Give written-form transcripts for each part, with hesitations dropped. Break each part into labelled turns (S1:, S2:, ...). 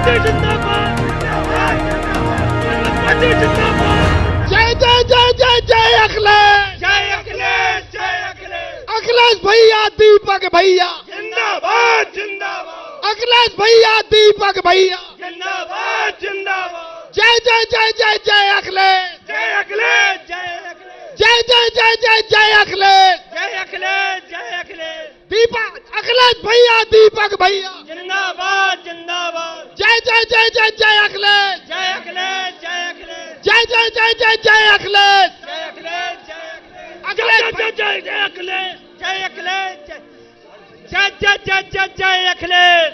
S1: जय जय जय जय जय अखिलेश,
S2: जय अखिलेश, जय अखिलेश,
S1: अखिलेश भैया, दीपक भैया
S2: जिंदाबाद जिंदाबाद,
S1: अखिलेश भैया, दीपक भैया
S2: जिंदाबाद जिंदाबाद,
S1: जय जय जय जय जय अखिलेश,
S2: जय अखिलेश, जय अखिलेश,
S1: जय जय जय जय जय अखिलेश,
S2: जय अखिलेश, जय अखिलेश,
S1: दीपक अखिलेश भैया, दीपक भैया
S2: जिंदाबाद जिंदाबाद,
S1: जय जय जय जय जय अखिलेश,
S2: जय अखिलेश, जय अखिलेश,
S1: जय जय जय जय जय अखिलेश,
S2: जय अखिलेश, जय अखिलेश,
S1: अखिलेश
S2: जय जय जय अखिलेश, जय अखिलेश, जय जय जय जय जय अखिलेश,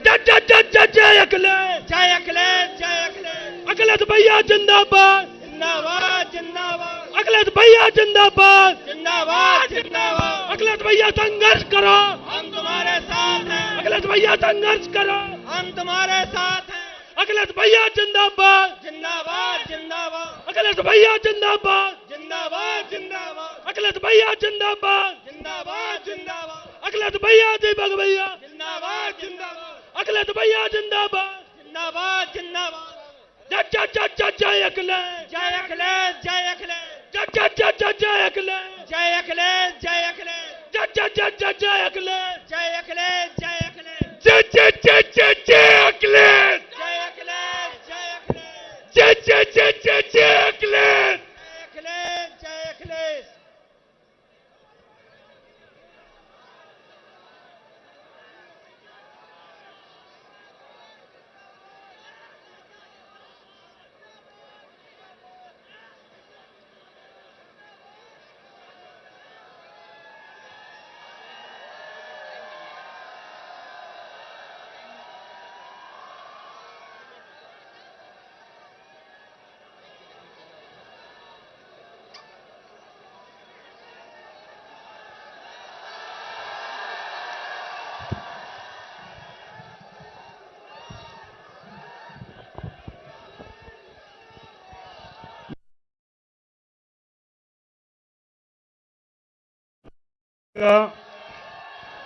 S2: जय जय जय जय जय अखिलेश, जय अखिलेश, जय अखिलेश, अखिलेश भैया जिंदाबाद जिंदाबाद जिंदाबाद, अखिलेश भैया जिंदाबाद जिंदाबाद जिंदाबाद, अखिलेश भैया संघर्ष करो, हम तुम्हारे साथ हैं, अखिलेश भैया संघर्ष करो, हम तुम्हारे साथ हैं, अखिलेश भैया जिंदाबाद जिंदाबाद जिंदाबाद, अखिलेश भैया जिंदाबाद जिंदाबाद जिंदाबाद, अखिलेश भैया जिंदाबाद जिंदाबाद जिंदाबाद, अखिलेश भैया, दीपक भैया जिंदाबाद जिंदाबाद, अखिलेश भैया जिंदाबाद जिंदाबाद जिंदाबाद, जय जय जय जय जय अखिलेश, जय अखिलेश, जय अखिलेश, जय जय जय जय जय अखिलेश, जय अखिलेश, जय अखिलेश, जय जय जय जय जय अखिलेश, जय अखिलेश, जय अखिलेश, जय जय जय जय जय अखिलेश, जय अखिलेश, जय अखिलेश, जय जय जय जय जय अखिलेश, जय अखिलेश, जय अखिलेश।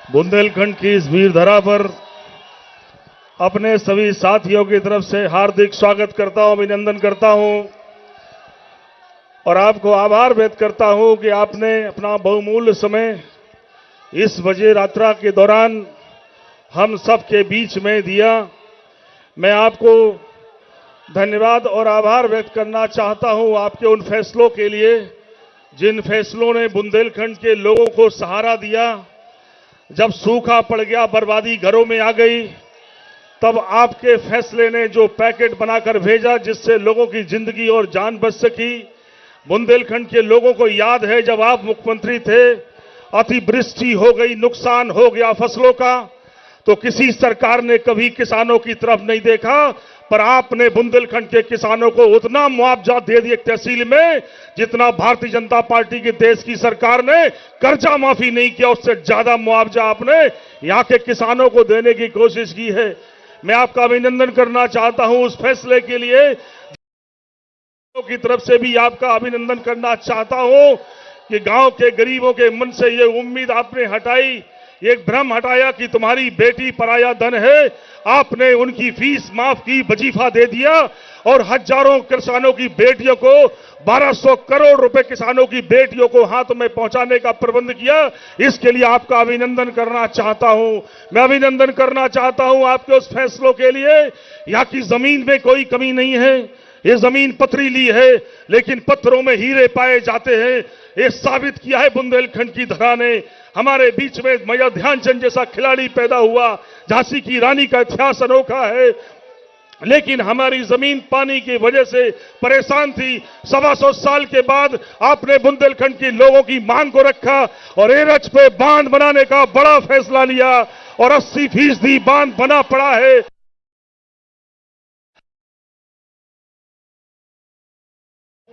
S3: बुंदेलखंड की इस वीर धरा पर अपने सभी साथियों की तरफ से हार्दिक स्वागत करता हूं, अभिनंदन करता हूं और आपको आभार व्यक्त करता हूं कि आपने अपना बहुमूल्य समय इस वजीर यात्रा के दौरान हम सबके बीच में दिया। मैं आपको धन्यवाद और आभार व्यक्त करना चाहता हूं आपके उन फैसलों के लिए जिन फैसलों ने बुंदेलखंड के लोगों को सहारा दिया। जब सूखा पड़ गया, बर्बादी घरों में आ गई, तब आपके फैसले ने जो पैकेट बनाकर भेजा जिससे लोगों की जिंदगी और जान बच सकी। बुंदेलखंड के लोगों को याद है जब आप मुख्यमंत्री थे, अतिवृष्टि हो गई, नुकसान हो गया फसलों का, तो किसी सरकार ने कभी किसानों की तरफ नहीं देखा, पर आपने बुंदेलखंड के किसानों को उतना मुआवजा दे दिया तहसील में जितना भारतीय जनता पार्टी की देश की सरकार ने कर्जा माफी नहीं किया, उससे ज्यादा मुआवजा आपने यहां के किसानों को देने की कोशिश की है। मैं आपका अभिनंदन करना चाहता हूं उस फैसले के लिए। की तरफ से भी आपका अभिनंदन करना चाहता हूं कि गांव के गरीबों के मन से ये उम्मीद आपने हटाई, एक भ्रम हटाया कि तुम्हारी बेटी पराया धन है। आपने उनकी फीस माफ की, वजीफा दे दिया और हजारों किसानों की बेटियों को 1200 करोड़ रुपए किसानों की बेटियों को हाथ में पहुंचाने का प्रबंध किया। इसके लिए आपका अभिनंदन करना चाहता हूं। मैं अभिनंदन करना चाहता हूं आपके उस फैसलों के लिए। यहाँ की जमीन में कोई कमी नहीं है, ये जमीन पथरीली है लेकिन पत्थरों में हीरे पाए जाते हैं। ये साबित किया है बुंदेलखंड की धरा ने। हमारे बीच में मेजर ध्यानचंद जैसा खिलाड़ी पैदा हुआ, झांसी की रानी का इतिहास अनोखा है, लेकिन हमारी जमीन पानी की वजह से परेशान थी। 125 साल के बाद आपने बुंदेलखंड के लोगों की मांग को रखा और एरच पे बांध बनाने का बड़ा फैसला लिया और 80% बांध बना पड़ा है।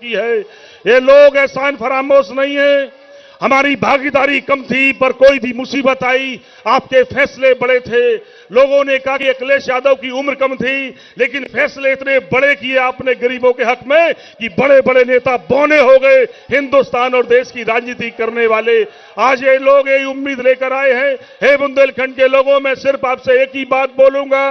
S3: ये लोग एहसान फरामोश नहीं है। हमारी भागीदारी कम थी, पर कोई भी मुसीबत आई आपके फैसले बड़े थे। लोगों ने कहा कि अखिलेश यादव की उम्र कम थी, लेकिन फैसले इतने बड़े किए आपने गरीबों के हक में कि बड़े बड़े नेता बौने हो गए हिंदुस्तान और देश की राजनीति करने वाले। आज ये लोग ये उम्मीद लेकर आए हैं। हे बुंदेलखंड के लोगों, मैं सिर्फ आपसे एक ही बात बोलूंगा,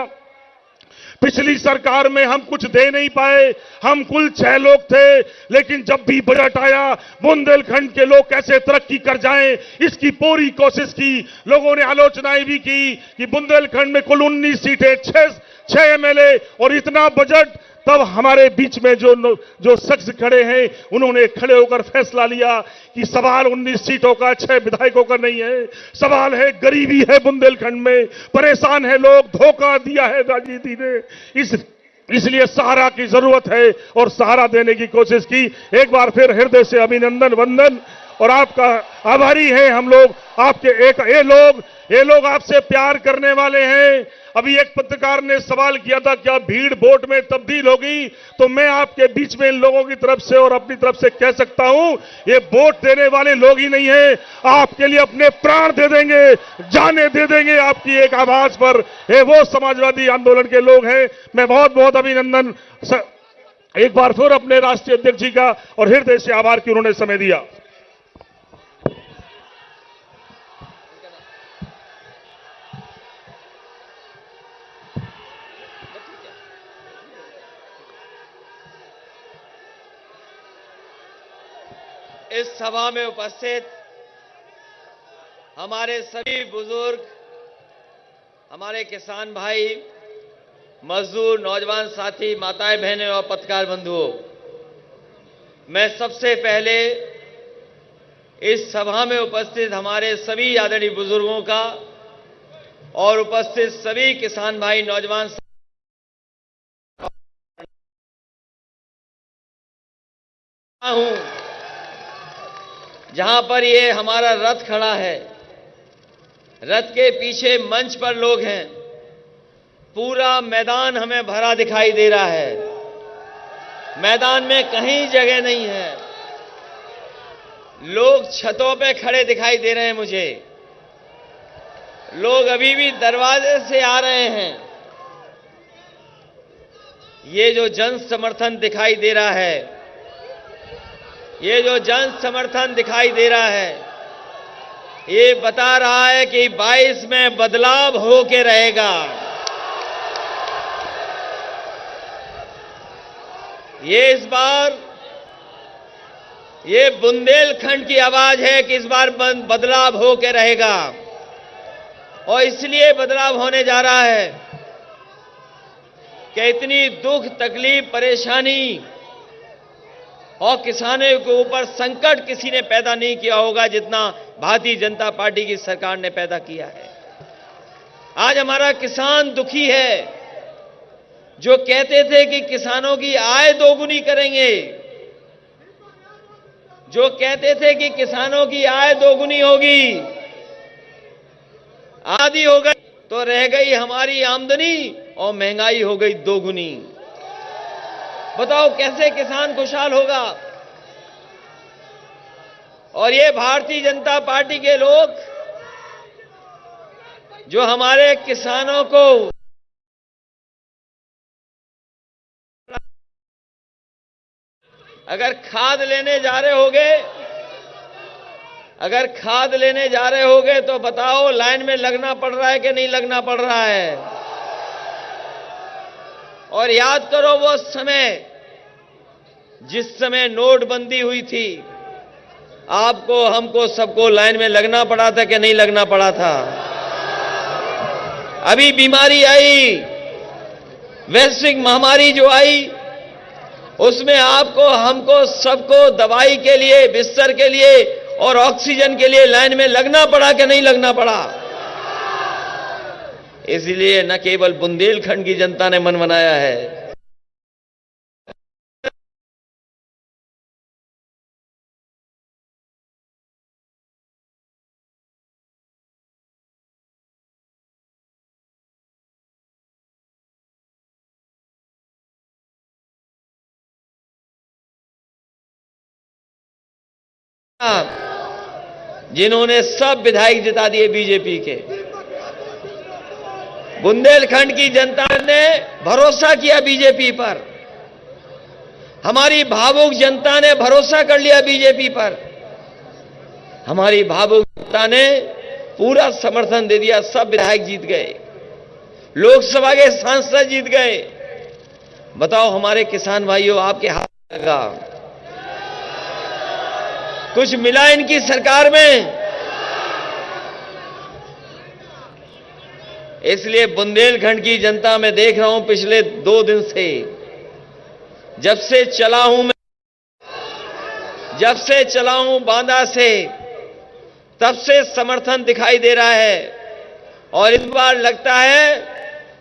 S3: पिछली सरकार में हम कुछ दे नहीं पाए, हम कुल 6 लोग थे, लेकिन जब भी बजट आया बुंदेलखंड के लोग कैसे तरक्की कर जाएं, इसकी पूरी कोशिश की। लोगों ने आलोचनाएं भी की कि बुंदेलखंड में कुल 19 सीटें, 6 एमएलए और इतना बजट। तब हमारे बीच में जो शख्स खड़े हैं, उन्होंने खड़े होकर फैसला लिया कि सवाल 19 सीटों का, 6 विधायकों का नहीं है, सवाल है गरीबी है बुंदेलखंड में, परेशान है लोग, धोखा दिया है राजनीति ने, इसलिए सहारा की जरूरत है और सहारा देने की कोशिश की। एक बार फिर हृदय से अभिनंदन, वंदन और आपका आभारी हैं हम लोग। आपके ये लोग आपसे प्यार करने वाले हैं। अभी एक पत्रकार ने सवाल किया था क्या भीड़ वोट में तब्दील होगी, तो मैं आपके बीच में इन लोगों की तरफ से और अपनी तरफ से कह सकता हूं, ये वोट देने वाले लोग ही नहीं है, आपके लिए अपने प्राण दे देंगे, जाने दे देंगे आपकी एक आवाज पर। ये वो समाजवादी आंदोलन के लोग हैं। मैं बहुत बहुत अभिनंदन एक बार फिर अपने राष्ट्रीय अध्यक्ष जी का और हृदय से आभार कि उन्होंने समय दिया।
S4: इस सभा में उपस्थित हमारे सभी बुजुर्ग, हमारे किसान भाई, मजदूर, नौजवान साथी, माताएं, बहनें और पत्रकार बंधुओं, मैं सबसे पहले इस सभा में उपस्थित हमारे सभी आदरणीय बुजुर्गों का और उपस्थित सभी किसान भाई, नौजवान हूं जहां पर ये हमारा रथ खड़ा है, रथ के पीछे मंच पर लोग हैं, पूरा मैदान हमें भरा दिखाई दे रहा है, मैदान में कहीं जगह नहीं है, लोग छतों पे खड़े दिखाई दे रहे हैं मुझे, लोग अभी भी दरवाजे से आ रहे हैं। ये जो जन समर्थन दिखाई दे रहा है, ये जो जन समर्थन दिखाई दे रहा है, ये बता रहा है कि 22 में बदलाव होके रहेगा। ये इस बार ये बुंदेलखंड की आवाज है कि इस बार बदलाव होके रहेगा और इसलिए बदलाव होने जा रहा है कि इतनी दुख, तकलीफ, परेशानी और किसानों के ऊपर संकट किसी ने पैदा नहीं किया होगा जितना भारतीय जनता पार्टी की सरकार ने पैदा किया है। आज हमारा किसान दुखी है। जो कहते थे कि किसानों की आय दोगुनी करेंगे, जो कहते थे कि किसानों की आय दोगुनी होगी, आधी हो गई तो रह गई हमारी आमदनी और महंगाई हो गई दोगुनी। बताओ कैसे किसान खुशहाल होगा? और ये भारतीय जनता पार्टी के लोग जो हमारे किसानों को अगर खाद लेने जा रहे होगे, तो बताओ लाइन में लगना पड़ रहा है कि नहीं लगना पड़ रहा है? और याद करो वो समय जिस समय नोटबंदी हुई थी, आपको, हमको, सबको लाइन में लगना पड़ा था कि नहीं लगना पड़ा था? अभी बीमारी आई, वैश्विक महामारी जो आई, उसमें आपको, हमको, सबको दवाई के लिए, बिस्तर के लिए और ऑक्सीजन के लिए लाइन में लगना पड़ा कि नहीं लगना पड़ा? इसलिए न केवल बुंदेलखंड की जनता ने मन बनाया है, जिन्होंने सब विधायक जिता दिए बीजेपी के। बुंदेलखंड की जनता ने भरोसा किया बीजेपी पर, हमारी भावुक जनता ने भरोसा कर लिया बीजेपी पर, हमारी भावुक जनता ने पूरा समर्थन दे दिया। सब विधायक जीत गए, लोकसभा के सांसद जीत गए। बताओ हमारे किसान भाइयों, आपके हाथ लगा, कुछ मिला इनकी सरकार में? इसलिए बुंदेलखंड की जनता मैं देख रहा हूं पिछले 2 दिन से, जब से चला हूं बांदा से, तब से समर्थन दिखाई दे रहा है। और इस बार लगता है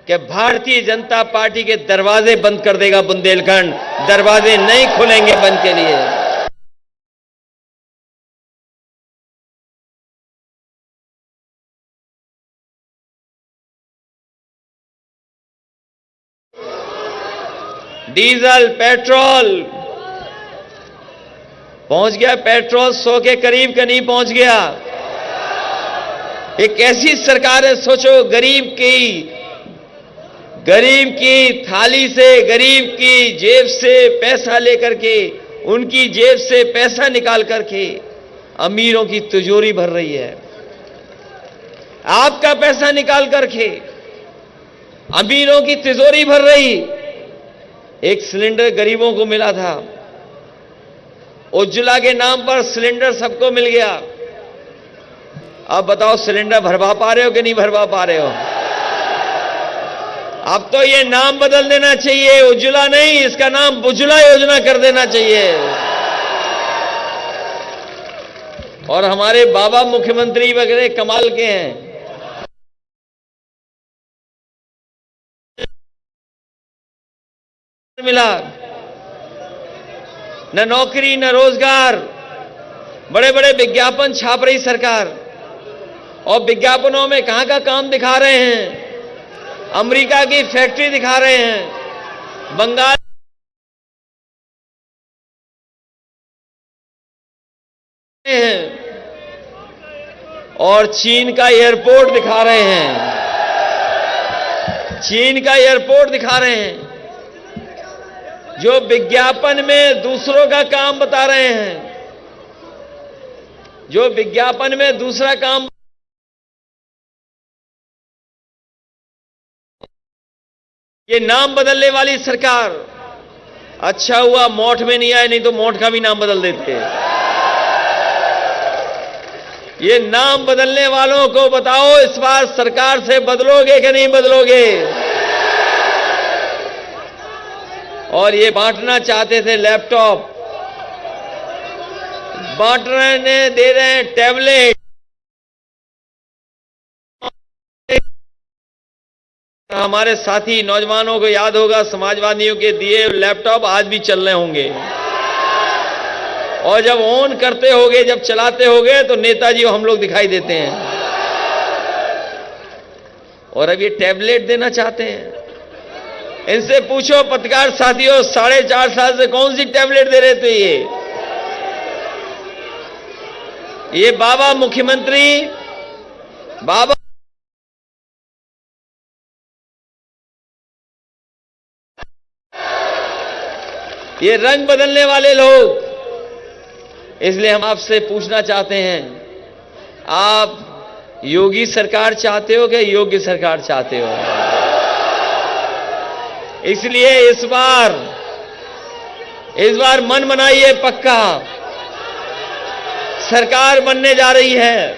S4: कि भारतीय जनता पार्टी के दरवाजे बंद कर देगा बुंदेलखंड, दरवाजे नहीं खुलेंगे बंद के लिए। डीजल पेट्रोल पहुंच गया, पेट्रोल 100 के करीब का नहीं पहुंच गया। एक ऐसी सरकार है, सोचो गरीब की थाली से, गरीब की जेब से पैसा लेकर के, उनकी जेब से पैसा निकाल करके अमीरों की तिजोरी भर रही है। आपका पैसा निकाल करके अमीरों की तिजोरी भर रही। एक सिलेंडर गरीबों को मिला था, उज्ज्वला के नाम पर सिलेंडर सबको मिल गया। अब बताओ सिलेंडर भरवा पा रहे हो कि नहीं भरवा पा रहे हो? अब तो ये नाम बदल देना चाहिए, उज्ज्वला नहीं, इसका नाम बुज्जला योजना कर देना चाहिए। और हमारे बाबा मुख्यमंत्री वगैरह कमाल के हैं, मिला न नौकरी न रोजगार, बड़े बड़े विज्ञापन छाप रही सरकार, और विज्ञापनों में कहां का काम दिखा रहे हैं? अमेरिका की फैक्ट्री दिखा रहे हैं, बंगाल हैं, और चीन का एयरपोर्ट दिखा रहे हैं, चीन का एयरपोर्ट दिखा रहे हैं। जो विज्ञापन में दूसरों का काम बता रहे हैं, जो विज्ञापन में दूसरा काम, ये नाम बदलने वाली सरकार। अच्छा हुआ मोठ में नहीं आए, नहीं तो मोठ का भी नाम बदल देते। ये नाम बदलने वालों को बताओ, इस बार सरकार से बदलोगे कि नहीं बदलोगे? और ये बांटना चाहते थे लैपटॉप, बांट रहे दे रहे हैं टैबलेट। हमारे साथी नौजवानों को याद होगा, समाजवादियों के दिए लैपटॉप आज भी चल रहे होंगे। और जब ऑन करते होगे, जब चलाते होगे, तो नेताजी हम लोग दिखाई देते हैं। और अब ये टैबलेट देना चाहते हैं। इनसे पूछो पत्रकार साथियों, 4.5 साल से कौन सी टैबलेट दे रहे थे ये बाबा मुख्यमंत्री, बाबा ये रंग बदलने वाले लोग। इसलिए हम आपसे पूछना चाहते हैं, आप योगी सरकार चाहते हो कि योग्य सरकार चाहते हो? इसलिए इस बार मन बनाइए पक्का, सरकार बनने जा रही है।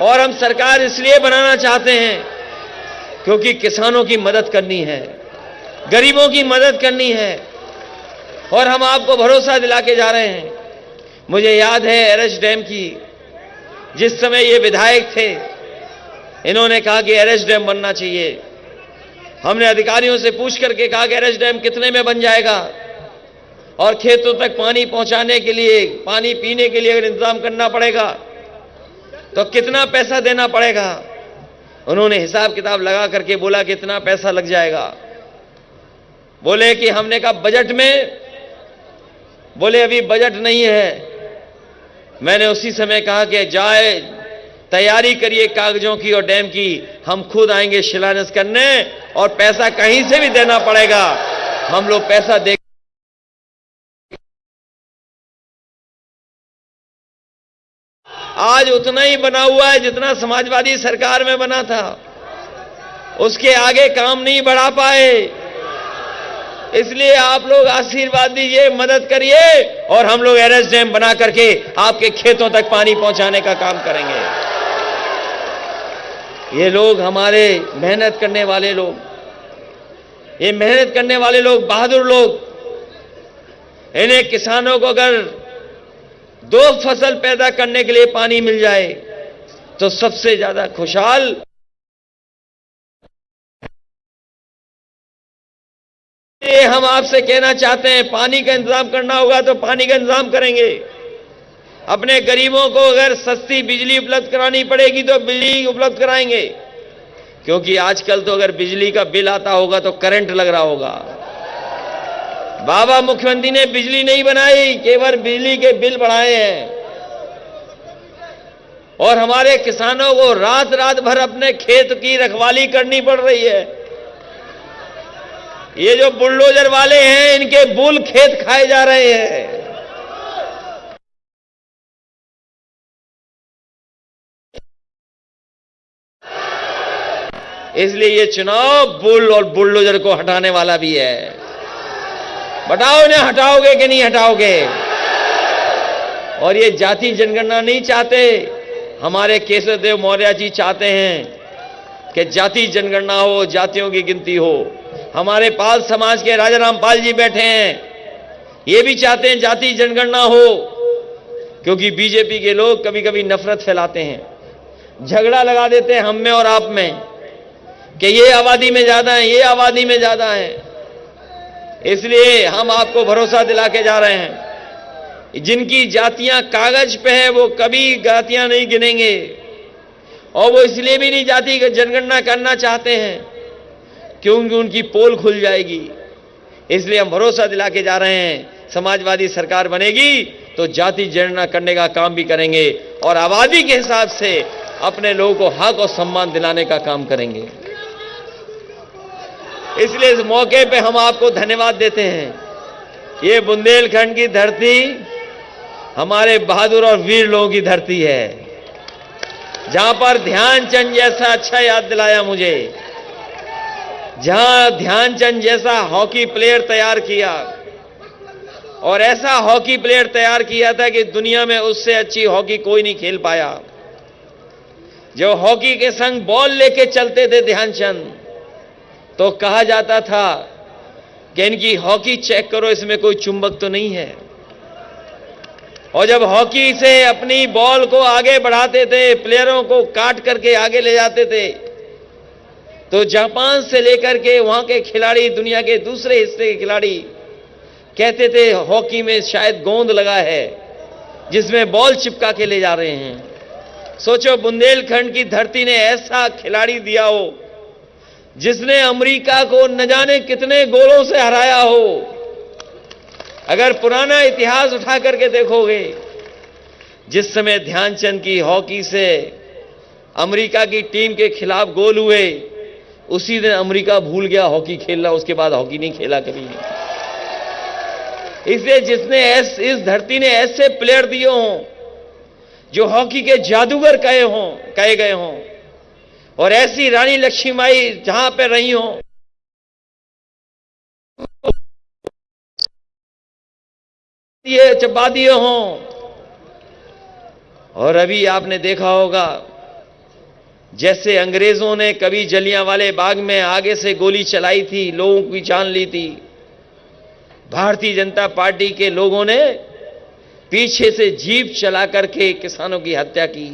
S4: और हम सरकार इसलिए बनाना चाहते हैं क्योंकि किसानों की मदद करनी है, गरीबों की मदद करनी है। और हम आपको भरोसा दिला के जा रहे हैं। मुझे याद है एरच डैम की, जिस समय ये विधायक थे, इन्होंने कहा कि एरच डैम बनना चाहिए। हमने अधिकारियों से पूछ करके कहा कि एरच डैम कितने में बन जाएगा, और खेतों तक पानी पहुंचाने के लिए, पानी पीने के लिए अगर इंतजाम करना पड़ेगा तो कितना पैसा देना पड़ेगा। उन्होंने हिसाब किताब लगा करके बोला कितना पैसा लग जाएगा। बोले कि हमने कहा बजट में, बोले अभी बजट नहीं है। मैंने उसी समय कहा कि जाए तैयारी करिए कागजों की और डैम की, हम खुद आएंगे शिलान्यास करने और पैसा कहीं से भी देना पड़ेगा, हम लोग पैसा दे। आज उतना ही बना हुआ है जितना समाजवादी सरकार में बना था, उसके आगे काम नहीं बढ़ा पाए। इसलिए आप लोग आशीर्वाद दीजिए, मदद करिए और हम लोग एरएस डैम बना करके आपके खेतों तक पानी पहुंचाने का काम करेंगे। ये लोग हमारे मेहनत करने वाले लोग, ये मेहनत करने वाले लोग, बहादुर लोग, इन्हें किसानों को अगर 2 फसल पैदा करने के लिए पानी मिल जाए तो सबसे ज्यादा खुशहाल। ये हम आपसे कहना चाहते हैं, पानी का इंतजाम करना होगा तो पानी का इंतजाम करेंगे। अपने गरीबों को अगर सस्ती बिजली उपलब्ध करानी पड़ेगी तो बिजली उपलब्ध कराएंगे, क्योंकि आजकल तो अगर बिजली का बिल आता होगा तो करंट लग रहा होगा। बाबा मुख्यमंत्री ने बिजली नहीं बनाई, केवल बिजली के बिल बढ़ाए हैं। और हमारे किसानों को रात रात भर अपने खेत की रखवाली करनी पड़ रही है। ये जो बुलडोजर वाले हैं, इनके बुल खेत खाए जा रहे हैं। इसलिए ये चुनाव बुल और बुलडोजर को हटाने वाला भी है। बताओ इन्हें हटाओगे कि नहीं हटाओगे? और ये जाति जनगणना नहीं चाहते, हमारे केशव देव मौर्य जी चाहते हैं कि जाति जनगणना हो, जातियों की गिनती हो। हमारे पाल समाज के राजा रामपाल जी बैठे हैं, ये भी चाहते हैं जाति जनगणना हो, क्योंकि बीजेपी के लोग कभी कभी नफरत फैलाते हैं, झगड़ा लगा देते हैं हम में और आप में कि ये आबादी में ज्यादा है, ये आबादी में ज्यादा है। इसलिए हम आपको भरोसा दिला के जा रहे हैं, जिनकी जातियां कागज पे है वो कभी जातियां नहीं गिनेंगे, और वो इसलिए भी नहीं जाति की जनगणना करना चाहते हैं क्योंकि उनकी पोल खुल जाएगी। इसलिए हम भरोसा दिला के जा रहे हैं, समाजवादी सरकार बनेगी तो जाति जनगणना करने का काम भी करेंगे और आबादी के हिसाब से अपने लोगों को हक और सम्मान दिलाने का काम करेंगे। इसलिए इस मौके पे हम आपको धन्यवाद देते हैं। ये बुंदेलखंड की धरती हमारे बहादुर और वीर लोगों की धरती है, जहां पर ध्यानचंद जैसा, अच्छा याद दिलाया मुझे, जहां ध्यानचंद जैसा हॉकी प्लेयर तैयार किया, और ऐसा हॉकी प्लेयर तैयार किया था कि दुनिया में उससे अच्छी हॉकी कोई नहीं खेल पाया। जो हॉकी के संग बॉल लेके चलते थे ध्यानचंद, तो कहा जाता था कि इनकी हॉकी चेक करो, इसमें कोई चुंबक तो नहीं है। और जब हॉकी से अपनी बॉल को आगे बढ़ाते थे, प्लेयरों को काट करके आगे ले जाते थे, तो जापान से लेकर के वहां के खिलाड़ी, दुनिया के दूसरे हिस्से के खिलाड़ी कहते थे हॉकी में शायद गोंद लगा है जिसमें बॉल चिपका के ले जा रहे हैं। सोचो बुंदेलखंड की धरती ने ऐसा खिलाड़ी दिया हो जिसने अमेरिका को न जाने कितने गोलों से हराया हो। अगर पुराना इतिहास उठा करके देखोगे, जिस समय ध्यानचंद की हॉकी से अमेरिका की टीम के खिलाफ गोल हुए, उसी दिन अमेरिका भूल गया हॉकी खेलना, उसके बाद हॉकी नहीं खेला कभी। इसलिए जिसने इस धरती ने ऐसे प्लेयर दिए हों जो हॉकी के जादूगर कहे गए हों, और ऐसी रानी लक्ष्मीबाई जहां पे रही हों, ये चबा दिए हों। और अभी आपने देखा होगा, जैसे अंग्रेजों ने कभी जलियांवाले बाग में आगे से गोली चलाई थी, लोगों की जान ली थी, भारतीय जनता पार्टी के लोगों ने पीछे से जीप चला करके किसानों की हत्या की।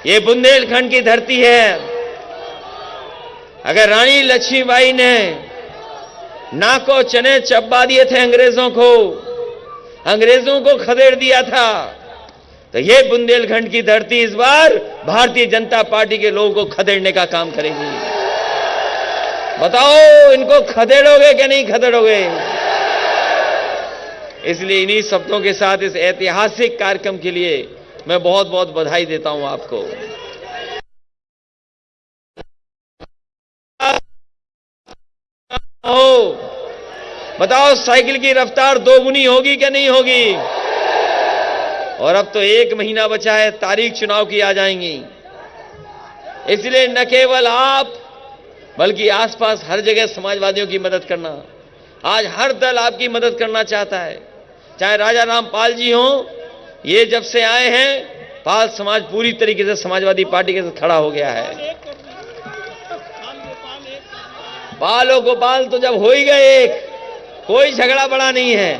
S4: ये बुंदेलखंड की धरती है। अगर रानी लक्ष्मीबाई ने नाको चने चबा दिए थे अंग्रेजों को खदेड़ दिया था, तो ये बुंदेलखंड की धरती इस बार भारतीय जनता पार्टी के लोगों को खदेड़ने का काम करेगी। बताओ इनको खदेड़ोगे कि नहीं खदेड़ोगे? इसलिए इन्हीं शब्दों के साथ इस ऐतिहासिक कार्यक्रम के लिए मैं बहुत बहुत बधाई देता हूं आपको। बताओ साइकिल की रफ्तार दोगुनी होगी क्या नहीं होगी? और अब तो 1 महीना बचा है, तारीख चुनाव की आ जाएंगी। इसलिए न केवल आप बल्कि आसपास हर जगह समाजवादियों की मदद करना। आज हर दल आपकी मदद करना चाहता है, चाहे राजा रामपाल जी हों, ये जब से आए हैं पाल समाज पूरी तरीके से समाजवादी पार्टी के साथ खड़ा हो गया है। पाल और गोपाल तो जब हो ही गए एक, कोई झगड़ा बड़ा नहीं है।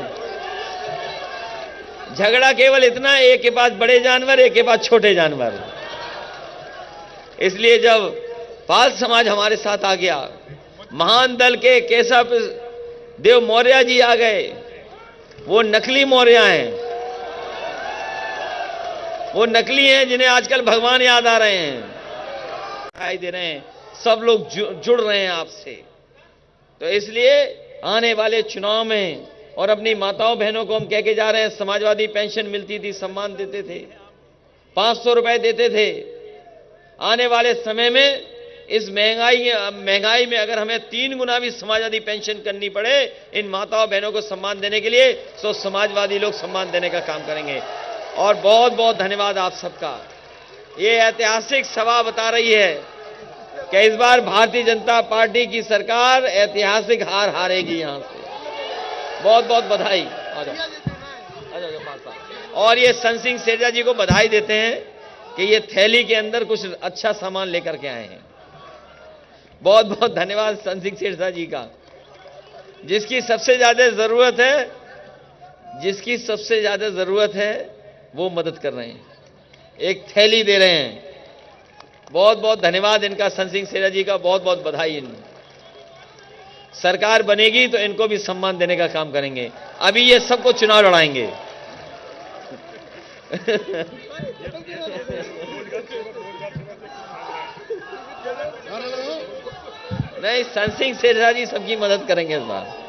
S4: झगड़ा केवल इतना, एक के पास बड़े जानवर, एक के पास छोटे जानवर। इसलिए जब पाल समाज हमारे साथ आ गया, महान दल के केशव देव मौर्य जी आ गए। वो नकली मौर्य हैं, वो नकली हैं जिन्हें आजकल भगवान याद आ रहे हैं, दिखाई दे रहे हैं। सब लोग जुड़ रहे हैं आपसे। तो इसलिए आने वाले चुनाव में, और अपनी माताओं बहनों को हम कह के जा रहे हैं, समाजवादी पेंशन मिलती थी, सम्मान देते थे, 500 रुपए देते थे। आने वाले समय में इस महंगाई में अगर हमें 3 गुना भी समाजवादी पेंशन करनी पड़े इन माताओं बहनों को सम्मान देने के लिए, तो समाजवादी लोग सम्मान देने का काम करेंगे। और बहुत बहुत धन्यवाद आप सबका। ये ऐतिहासिक सभा बता रही है कि इस बार भारतीय जनता पार्टी की सरकार ऐतिहासिक हार हारेगी। यहां से बहुत बहुत बधाई। आ जाओ पास साहब। और ये सन सिंह सेठा जी को बधाई देते हैं कि ये थैली के अंदर कुछ अच्छा सामान लेकर के आए हैं। बहुत बहुत धन्यवाद सन सिंह सेठा जी का, जिसकी सबसे ज्यादा जरूरत है वो मदद कर रहे हैं, एक थैली दे रहे हैं। बहुत बहुत धन्यवाद इनका, सन सिंह सेठा जी का बहुत बहुत बधाई। सरकार बनेगी तो इनको भी सम्मान देने का काम करेंगे। अभी ये सबको चुनाव लड़ाएंगे। नहीं, सन सिंह सेठा जी सबकी मदद करेंगे इस बार।